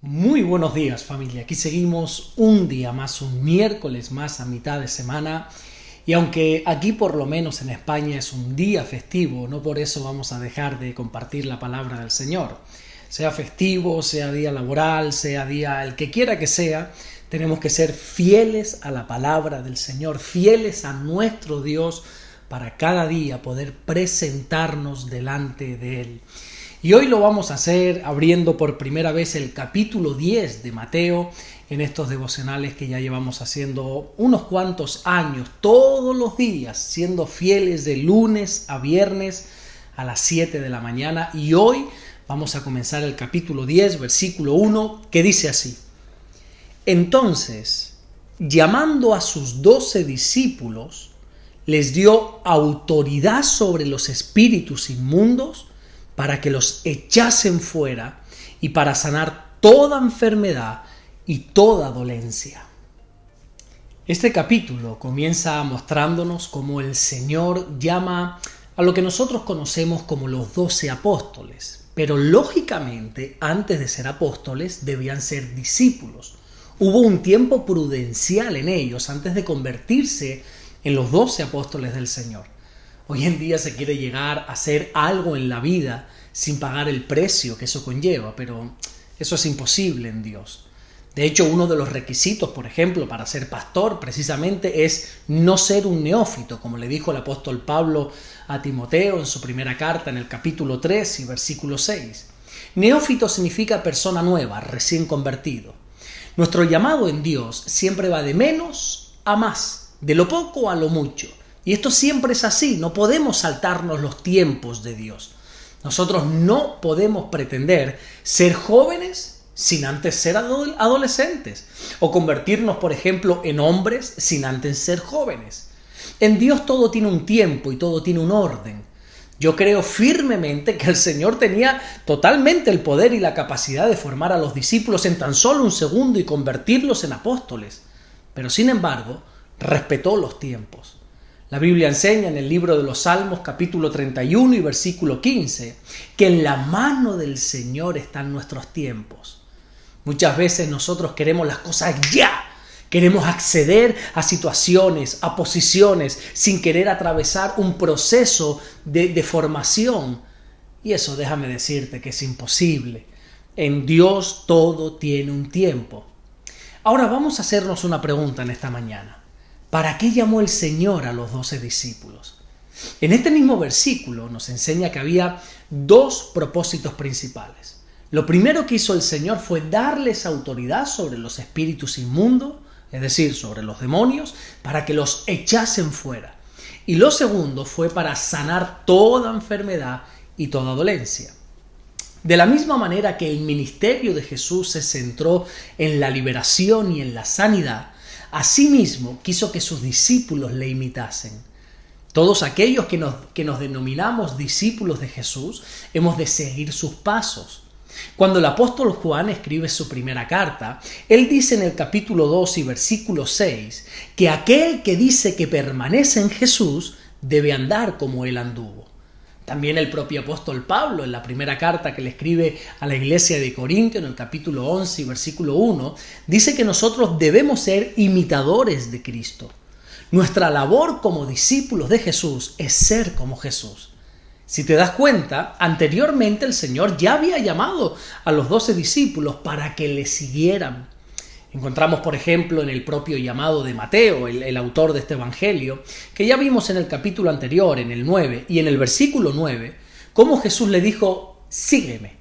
Muy buenos días, familia. Aquí seguimos un día más, un miércoles más a mitad de semana. Y aunque aquí por lo menos en España es un día festivo, no por eso vamos a dejar de compartir la palabra del Señor. Sea festivo, sea día laboral, sea día el que quiera que sea, tenemos que ser fieles a la palabra del Señor, fieles a nuestro Dios para cada día poder presentarnos delante de Él. Y hoy lo vamos a hacer abriendo por primera vez el capítulo 10 de Mateo en estos devocionales que ya llevamos haciendo unos cuantos años, todos los días, siendo fieles de lunes a viernes a las 7 de la mañana. Y hoy vamos a comenzar el capítulo 10, versículo 1, que dice así: Entonces, llamando a sus 12 discípulos, les dio autoridad sobre los espíritus inmundos para que los echasen fuera y para sanar toda enfermedad y toda dolencia. Este capítulo comienza mostrándonos cómo el Señor llama a lo que nosotros conocemos como los 12 apóstoles, pero lógicamente antes de ser apóstoles debían ser discípulos. Hubo un tiempo prudencial en ellos antes de convertirse en los 12 apóstoles del Señor. Hoy en día se quiere llegar a hacer algo en la vida sin pagar el precio que eso conlleva, pero eso es imposible en Dios. De hecho, uno de los requisitos, por ejemplo, para ser pastor precisamente es no ser un neófito, como le dijo el apóstol Pablo a Timoteo en su primera carta en el capítulo 3 y versículo 6. Neófito significa persona nueva, recién convertido. Nuestro llamado en Dios siempre va de menos a más, de lo poco a lo mucho. Y esto siempre es así, no podemos saltarnos los tiempos de Dios. Nosotros no podemos pretender ser jóvenes sin antes ser adolescentes, o convertirnos, por ejemplo, en hombres sin antes ser jóvenes. En Dios todo tiene un tiempo y todo tiene un orden. Yo creo firmemente que el Señor tenía totalmente el poder y la capacidad de formar a los discípulos en tan solo un segundo y convertirlos en apóstoles. Pero sin embargo, respetó los tiempos. La Biblia enseña en el libro de los Salmos, capítulo 31 y versículo 15, que en la mano del Señor están nuestros tiempos. Muchas veces nosotros queremos las cosas ya. Queremos acceder a situaciones, a posiciones, sin querer atravesar un proceso de formación. Y eso déjame decirte que es imposible. En Dios todo tiene un tiempo. Ahora vamos a hacernos una pregunta en esta mañana. ¿Para qué llamó el Señor a los 12 discípulos? En este mismo versículo nos enseña que había dos propósitos principales. Lo primero que hizo el Señor fue darles autoridad sobre los espíritus inmundos, es decir, sobre los demonios, para que los echasen fuera. Y lo segundo fue para sanar toda enfermedad y toda dolencia. De la misma manera que el ministerio de Jesús se centró en la liberación y en la sanidad, asimismo quiso que sus discípulos le imitasen. Todos aquellos que nos denominamos discípulos de Jesús hemos de seguir sus pasos. Cuando el apóstol Juan escribe su primera carta, él dice en el capítulo 2 y versículo 6 que aquel que dice que permanece en Jesús debe andar como él anduvo. También el propio apóstol Pablo, en la primera carta que le escribe a la iglesia de Corinto, en el capítulo 11 y versículo 1, dice que nosotros debemos ser imitadores de Cristo. Nuestra labor como discípulos de Jesús es ser como Jesús. Si te das cuenta, anteriormente el Señor ya había llamado a los 12 discípulos para que le siguieran. Encontramos, por ejemplo, en el propio llamado de Mateo, el autor de este evangelio, que ya vimos en el capítulo anterior, en el 9, y en el versículo 9, cómo Jesús le dijo, sígueme.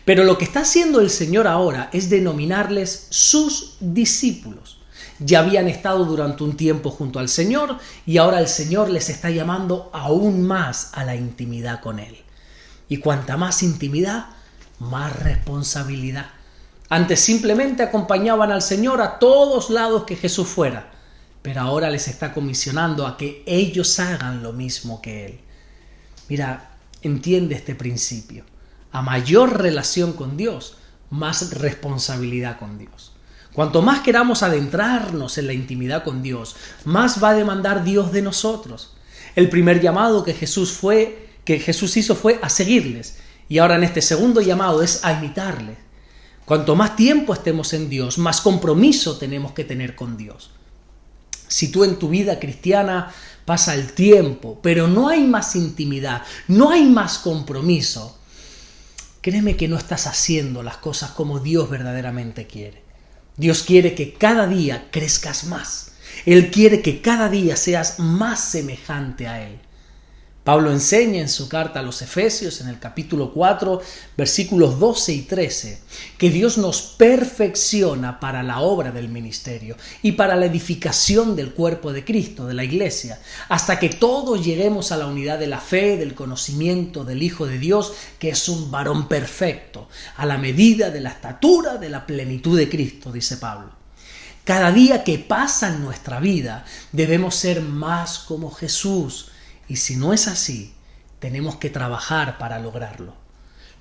Pero lo que está haciendo el Señor ahora es denominarles sus discípulos. Ya habían estado durante un tiempo junto al Señor y ahora el Señor les está llamando aún más a la intimidad con Él. Y cuanta más intimidad, más responsabilidad. Antes simplemente acompañaban al Señor a todos lados que Jesús fuera, pero ahora les está comisionando a que ellos hagan lo mismo que Él. Mira, entiende este principio. A mayor relación con Dios, más responsabilidad con Dios. Cuanto más queramos adentrarnos en la intimidad con Dios, más va a demandar Dios de nosotros. El primer llamado que Jesús hizo fue a seguirles, y ahora en este segundo llamado es a imitarles. Cuanto más tiempo estemos en Dios, más compromiso tenemos que tener con Dios. Si tú en tu vida cristiana pasa el tiempo, pero no hay más intimidad, no hay más compromiso, créeme que no estás haciendo las cosas como Dios verdaderamente quiere. Dios quiere que cada día crezcas más. Él quiere que cada día seas más semejante a Él. Pablo enseña en su carta a los Efesios, en el capítulo 4, versículos 12 y 13, que Dios nos perfecciona para la obra del ministerio y para la edificación del cuerpo de Cristo, de la iglesia, hasta que todos lleguemos a la unidad de la fe, del conocimiento del Hijo de Dios, que es un varón perfecto, a la medida de la estatura de la plenitud de Cristo, dice Pablo. Cada día que pasa en nuestra vida debemos ser más como Jesús. Y si no es así, tenemos que trabajar para lograrlo.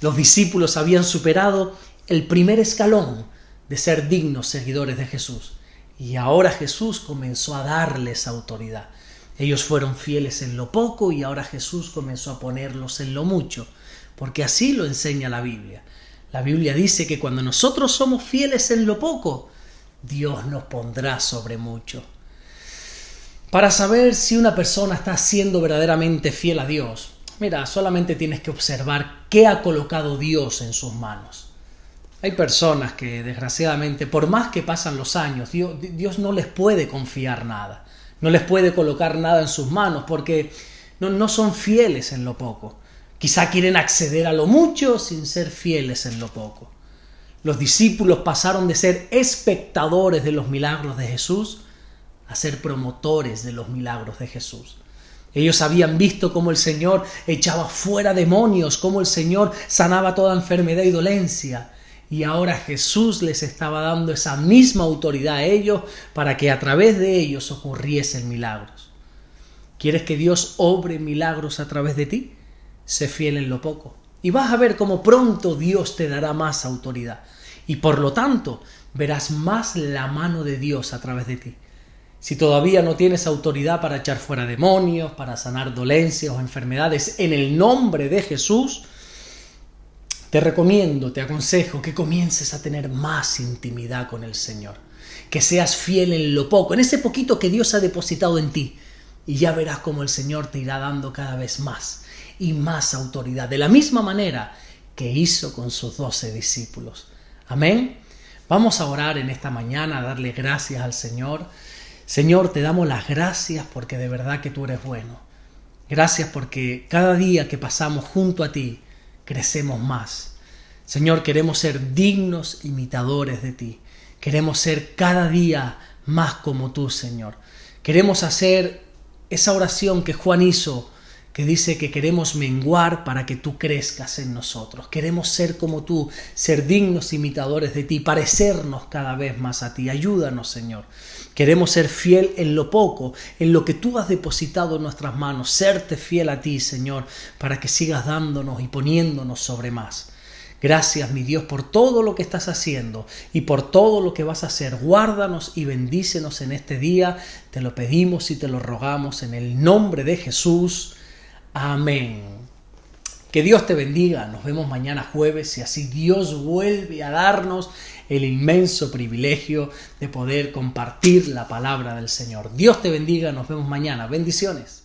Los discípulos habían superado el primer escalón de ser dignos seguidores de Jesús. Y ahora Jesús comenzó a darles autoridad. Ellos fueron fieles en lo poco y ahora Jesús comenzó a ponerlos en lo mucho, porque así lo enseña la Biblia. La Biblia dice que cuando nosotros somos fieles en lo poco, Dios nos pondrá sobre mucho. Para saber si una persona está siendo verdaderamente fiel a Dios, mira, solamente tienes que observar qué ha colocado Dios en sus manos. Hay personas que desgraciadamente, por más que pasan los años, Dios no les puede confiar nada, no les puede colocar nada en sus manos porque no son fieles en lo poco. Quizá quieren acceder a lo mucho sin ser fieles en lo poco. Los discípulos pasaron de ser espectadores de los milagros de Jesús a ser promotores de los milagros de Jesús. Ellos habían visto cómo el Señor echaba fuera demonios, cómo el Señor sanaba toda enfermedad y dolencia. Y ahora Jesús les estaba dando esa misma autoridad a ellos para que a través de ellos ocurriesen milagros. ¿Quieres que Dios obre milagros a través de ti? Sé fiel en lo poco. Y vas a ver cómo pronto Dios te dará más autoridad. Y por lo tanto, verás más la mano de Dios a través de ti. Si todavía no tienes autoridad para echar fuera demonios, para sanar dolencias o enfermedades en el nombre de Jesús, te recomiendo, te aconsejo que comiences a tener más intimidad con el Señor. Que seas fiel en lo poco, en ese poquito que Dios ha depositado en ti. Y ya verás cómo el Señor te irá dando cada vez más y más autoridad. De la misma manera que hizo con sus 12 discípulos. Amén. Vamos a orar en esta mañana, a darle gracias al Señor. Señor, te damos las gracias porque de verdad que tú eres bueno. Gracias porque cada día que pasamos junto a ti, crecemos más. Señor, queremos ser dignos imitadores de ti. Queremos ser cada día más como tú, Señor. Queremos hacer esa oración que Juan hizo, que dice que queremos menguar para que tú crezcas en nosotros. Queremos ser como tú, ser dignos imitadores de ti, parecernos cada vez más a ti. Ayúdanos, Señor. Queremos ser fiel en lo poco, en lo que tú has depositado en nuestras manos, serte fiel a ti, Señor, para que sigas dándonos y poniéndonos sobre más. Gracias, mi Dios, por todo lo que estás haciendo y por todo lo que vas a hacer. Guárdanos y bendícenos en este día. Te lo pedimos y te lo rogamos en el nombre de Jesús. Amén. Que Dios te bendiga. Nos vemos mañana jueves y así Dios vuelve a darnos el inmenso privilegio de poder compartir la palabra del Señor. Dios te bendiga. Nos vemos mañana. Bendiciones.